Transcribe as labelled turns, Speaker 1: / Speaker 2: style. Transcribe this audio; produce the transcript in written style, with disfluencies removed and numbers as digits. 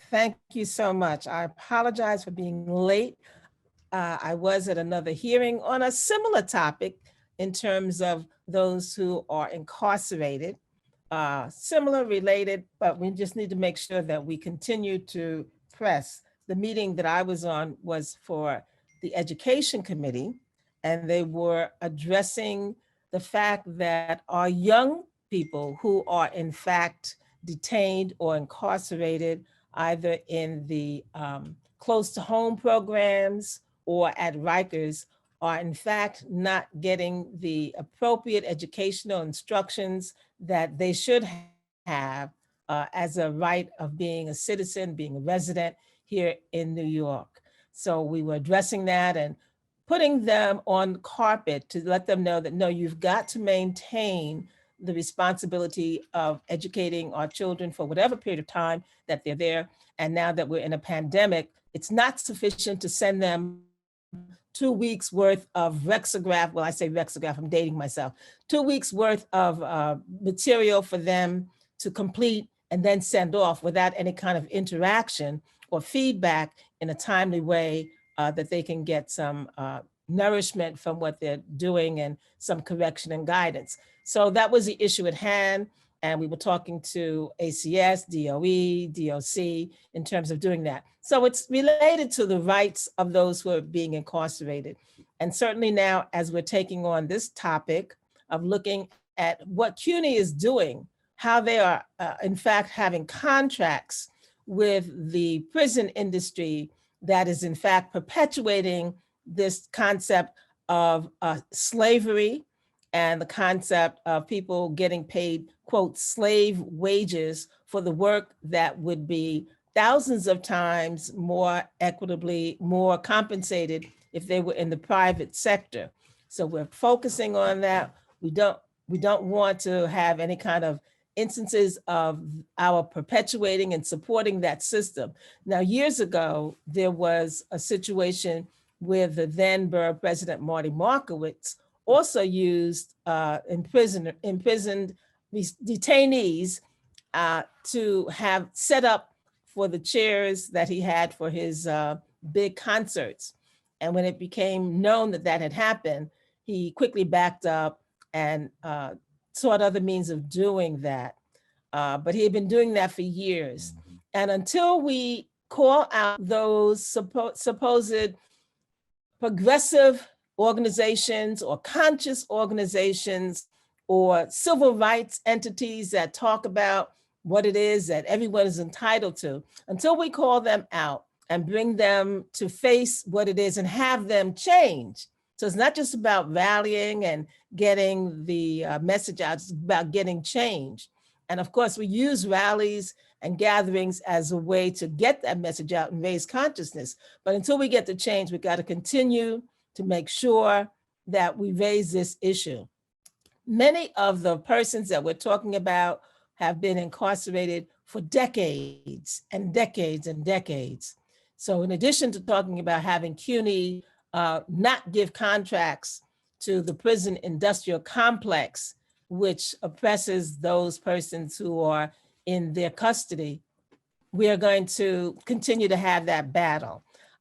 Speaker 1: Thank you so much. I apologize for being late. I was at another hearing on a similar topic in terms of those who are incarcerated. Similar, related, but we just need to make sure that we continue to press. The meeting that I was on was for the Education Committee, and they were addressing the fact that our young people who are in fact detained or incarcerated either in the close to home programs or at Rikers are in fact not getting the appropriate educational instructions that they should have as a right of being a citizen, being a resident here in New York. So we were addressing that and putting them on carpet to let them know that, no, you've got to maintain the responsibility of educating our children for whatever period of time that they're there. And now that we're in a pandemic, it's not sufficient to send them 2 weeks worth of Rexograph. Well, I say Rexograph, I'm dating myself. 2 weeks worth of material for them to complete and then send off without any kind of interaction or feedback in a timely way that they can get some nourishment from what they're doing and some correction and guidance. So that was the issue at hand. And we were talking to ACS, DOE, DOC in terms of doing that. So it's related to the rights of those who are being incarcerated. And certainly now, as we're taking on this topic of looking at what CUNY is doing, how they are in fact having contracts with the prison industry that is in fact perpetuating this concept of slavery and the concept of people getting paid, quote, slave wages for the work that would be thousands of times more equitably, more compensated if they were in the private sector. So we're focusing on that. We don't want to have any kind of instances of our perpetuating and supporting that system. Now, years ago, there was a situation where the then Borough President Marty Markowitz also used imprisoned detainees to have set up for the chairs that he had for his big concerts. And when it became known that that had happened, he quickly backed up and sought other means of doing that. But he had been doing that for years. And until we call out those supposed progressive organizations or conscious organizations or civil rights entities that talk about what it is that everyone is entitled to, until we call them out and bring them to face what it is and have them change. So it's not just about rallying and getting the message out, it's about getting change. And of course, we use rallies and gatherings as a way to get that message out and raise consciousness. But until we get the change, we've got to continue to make sure that we raise this issue. Many of the persons that we're talking about have been incarcerated for decades and decades and decades. So in addition to talking about having CUNY not give contracts to the prison industrial complex, which oppresses those persons who are in their custody, we are going to continue to have that battle.